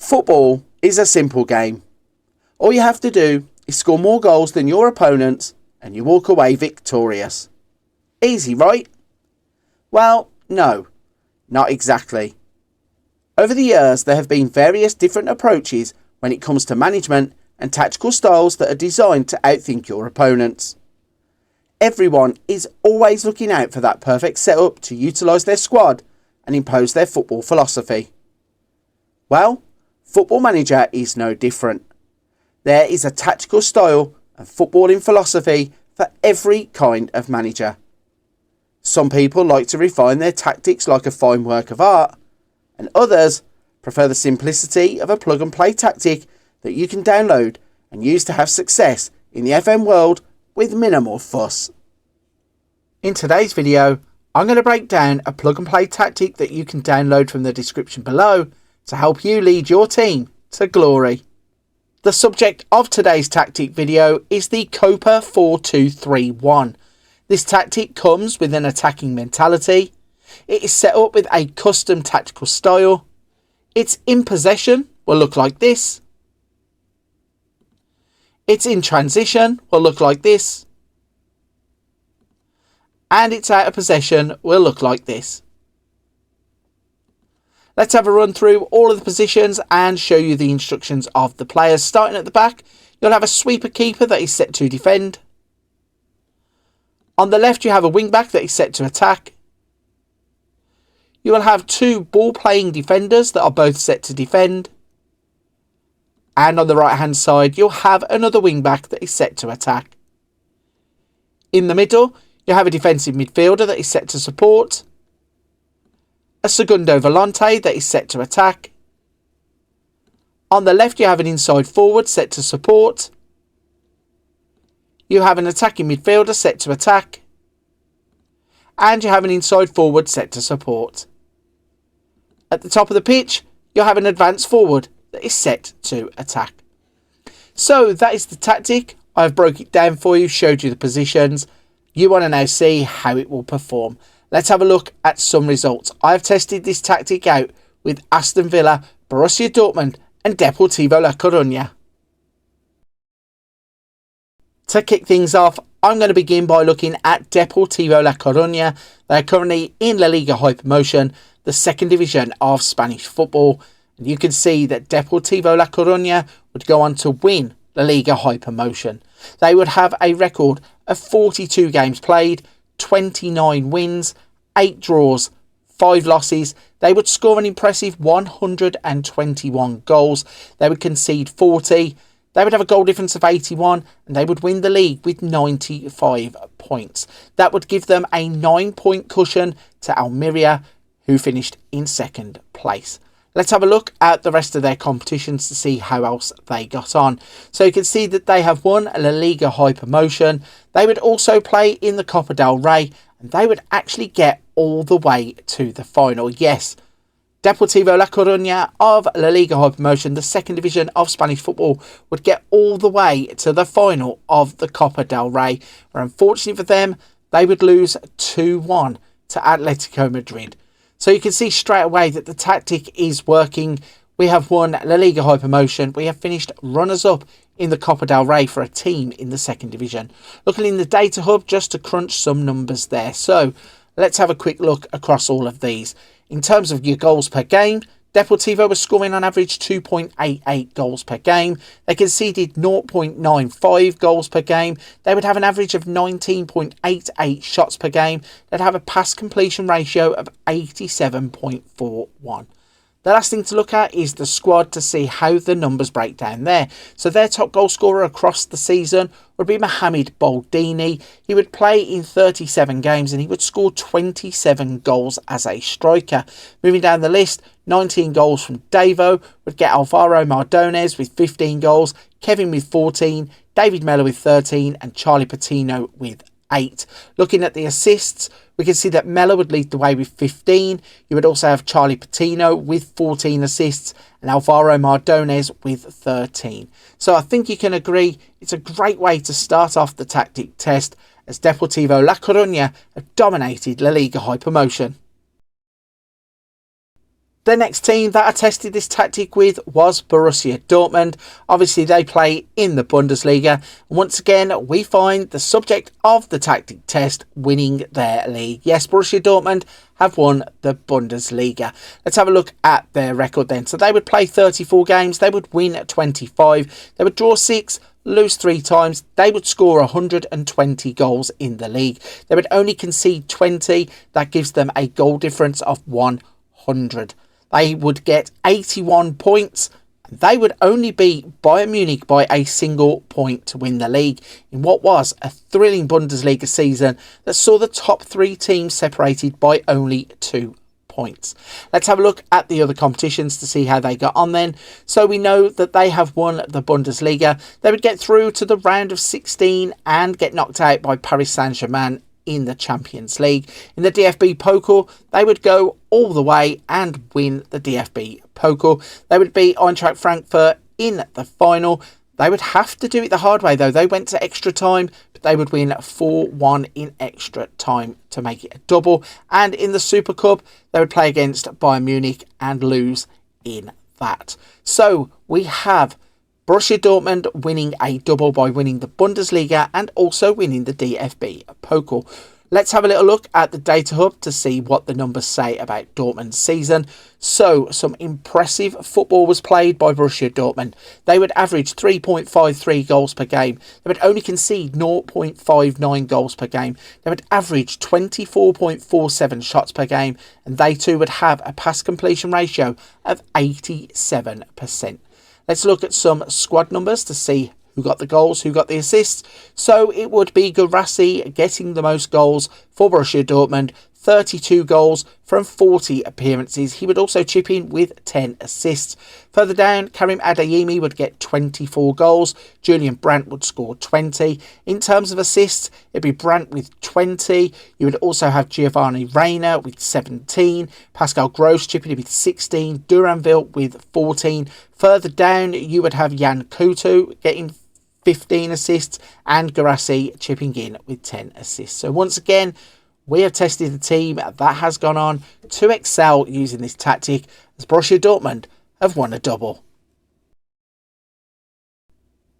Football is a simple game. All you have to do is score more goals than your opponents and you walk away victorious. Easy, right? Well, no, not exactly. Over the years, there have been various different approaches when it comes to management and tactical styles that are designed to outthink your opponents. Everyone is always looking out for that perfect setup to utilise their squad and impose their football philosophy. Well, Football Manager is no different. There is a tactical style and footballing philosophy for every kind of manager. Some people like to refine their tactics like a fine work of art, and others prefer the simplicity of a plug-and-play tactic that you can download and use to have success in the FM world with minimal fuss. In today's video, I'm going to break down a plug-and-play tactic that you can download from the description below to help you lead your team to glory. The subject of today's tactic video is the COPA 4-2-3-1. This tactic comes with an attacking mentality. It is set up with a custom tactical style. It's in possession will look like this. It's in transition will look like this. And it's out of possession will look like this. Let's have a run through all of the positions and show you the instructions of the players. Starting at the back, you'll have a sweeper keeper that is set to defend. On the left, you have a wing back that is set to attack. You will have two ball-playing defenders that are both set to defend. And on the right-hand side, you'll have another wing back that is set to attack. In the middle, you have a defensive midfielder that is set to support. A segundo volante that is set to attack. On the left, you have an inside forward set to support. You have an attacking midfielder set to attack. And you have an inside forward set to support. At the top of the pitch, you'll have an advanced forward that is set to attack. So that is the tactic. I've broke it down for you, showed you the positions. You want to now see how it will perform. Let's have a look at some results. I've tested this tactic out with Aston Villa, Borussia Dortmund and Deportivo La Coruna. To kick things off, I'm going to begin by looking at Deportivo La Coruna. They are currently in La Liga high promotion, the second division of Spanish football. And you can see that Deportivo La Coruna would go on to win La Liga high promotion. They would have a record of 42 games played, 29 wins, 8 draws, 5 losses. They would score an impressive 121 goals. They would concede 40. They would have a goal difference of 81 and they would win the league with 95 points. That would give them a 9-point cushion to Almeria, who finished in second place. Let's have a look at the rest of their competitions to see how else they got on. So you can see that they have won La Liga high promotion. They would also play in the Copa del Rey and they would actually get all the way to the final. Yes, Deportivo La Coruna of La Liga high promotion, the second division of Spanish football, would get all the way to the final of the Copa del Rey, where unfortunately for them, they would lose 2-1 to Atletico Madrid. So you can see straight away that the tactic is working. We have won La Liga high promotion. We have finished runners-up in the Copa del Rey for a team in the second division. Looking in the data hub just to crunch some numbers there. So let's have a quick look across all of these. In terms of your goals per game, Deportivo was scoring on average 2.88 goals per game. They conceded 0.95 goals per game. They would have an average of 19.88 shots per game. They'd have a pass completion ratio of 87.41. The last thing to look at is the squad to see how the numbers break down there. So their top goal scorer across the season would be Mohamed Boldini. He would play in 37 games and he would score 27 goals as a striker. Moving down the list, 19 goals from Davo would get Alvaro Mardones with 15 goals, Kevin with 14, David Mellor with 13 and Charlie Patino with 8. Looking at the assists, we can see that Mellor would lead the way with 15. You would also have Charlie Patino with 14 assists and Alvaro Mardones with 13. So I think you can agree it's a great way to start off the tactic test, as Deportivo La Coruna have dominated La Liga high promotion. The next team that I tested this tactic with was Borussia Dortmund. Obviously, they play in the Bundesliga. Once again, we find the subject of the tactic test winning their league. Yes, Borussia Dortmund have won the Bundesliga. Let's have a look at their record then. So they would play 34 games. They would win 25. They would draw 6. Lose 3 times. They would score 120 goals in the league. They would only concede 20. That gives them a goal difference of 100. They would get 81 points. They would only beat Bayern Munich by a single point to win the league in what was a thrilling Bundesliga season that saw the top 3 teams separated by only 2 points. Let's have a look at the other competitions to see how they got on then. So we know that they have won the Bundesliga. They would get through to the round of 16 and get knocked out by Paris Saint-Germain in the Champions League. In the DFB Pokal, they would go all the way and win the DFB Pokal. They would beat Eintracht Frankfurt in the final. They would have to do it the hard way though. They went to extra time, but they would win 4-1 in extra time to make it a double. And in the Super Cup, they would play against Bayern Munich and lose in that. So we have Borussia Dortmund winning a double by winning the Bundesliga and also winning the DFB Pokal. Let's have a little look at the data hub to see what the numbers say about Dortmund's season. So, some impressive football was played by Borussia Dortmund. They would average 3.53 goals per game. They would only concede 0.59 goals per game. They would average 24.47 shots per game. And they too would have a pass completion ratio of 87%. Let's look at some squad numbers to see who got the goals, who got the assists. So it would be Guirassy getting the most goals for Borussia Dortmund, 32 goals from 40 appearances. He would also chip in with 10 assists. Further down, Karim Adeyemi would get 24 goals. Julian Brandt would score 20. In terms of assists, it'd be Brandt with 20. You would also have Giovanni Reina with 17. Pascal Gross chipping in with 16. Duranville with 14. Further down, you would have Jan Couto getting 15 assists and Guirassy chipping in with 10 assists. So once again, we have tested a team that has gone on to excel using this tactic as Borussia Dortmund have won a double.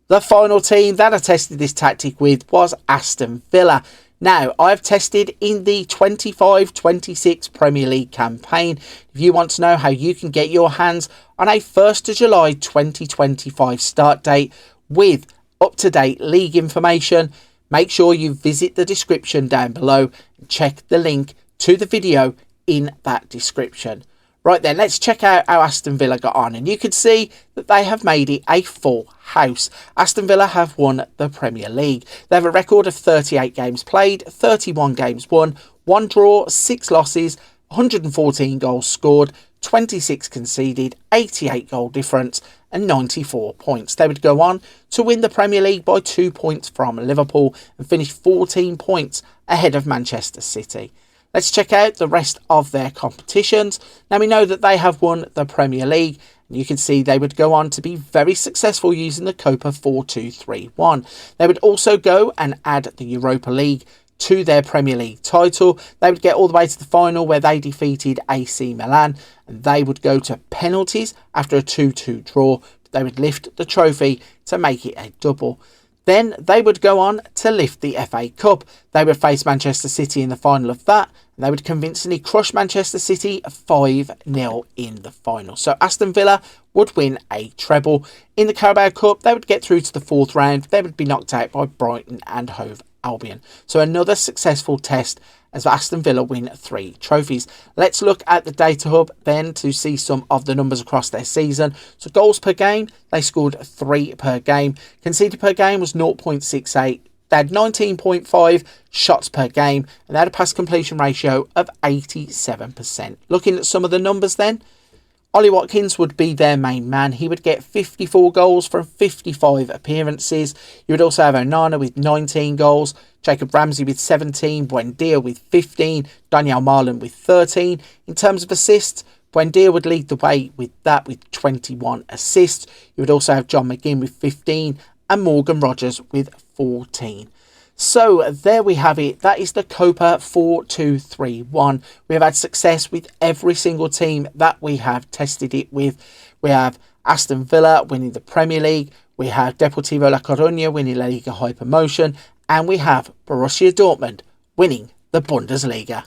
The final team that I tested this tactic with was Aston Villa. Now, I've tested in the 25-26 Premier League campaign. If you want to know how you can get your hands on a 1st of July 2025 start date with up-to-date league information, make sure you visit the description down below and check the link to the video in that description. Right then, let's check out how Aston Villa got on. And you can see that they have made it a full house. Aston Villa have won the Premier League. They have a record of 38 games played, 31 games won, 1 draw, 6 losses, 114 goals scored, 26 conceded, 88 goal difference and 94 points. They would go on to win the Premier League by 2 points from Liverpool and finish 14 points ahead of Manchester City. Let's check out the rest of their competitions. Now we know that they have won the Premier League. And you can see they would go on to be very successful using the COPA 4-2-3-1. They would also go and add the Europa League to their Premier League title. They would get all the way to the final where they defeated AC Milan and they would go to penalties after a 2-2 draw. They would lift the trophy to make it a double. Then they would go on to lift the FA Cup. They would face Manchester City in the final of that. And they would convincingly crush Manchester City 5-0 in the final. So Aston Villa would win a treble. In the Carabao Cup, they would get through to the 4th round. They would be knocked out by Brighton and Hove Albion. So another successful test as Aston Villa win 3 trophies. Let's look at the data hub then to see some of the numbers across their season. So goals per game, they scored 3 per game. Conceded per game was 0.68. They had 19.5 shots per game and they had a pass completion ratio of 87%. Looking at some of the numbers then, Ollie Watkins would be their main man. He would get 54 goals from 55 appearances. You would also have Onana with 19 goals, Jacob Ramsey with 17, Buendia with 15, Daniel Marlin with 13. In terms of assists, Buendia would lead the way with 21 assists. You would also have John McGinn with 15 and Morgan Rogers with 14. So there we have it. That is the COPA 4-2-3-1. We have had success with every single team that we have tested it with. We have Aston Villa winning the Premier League. We have Deportivo La Coruna winning La Liga Hypermotion. And we have Borussia Dortmund winning the Bundesliga.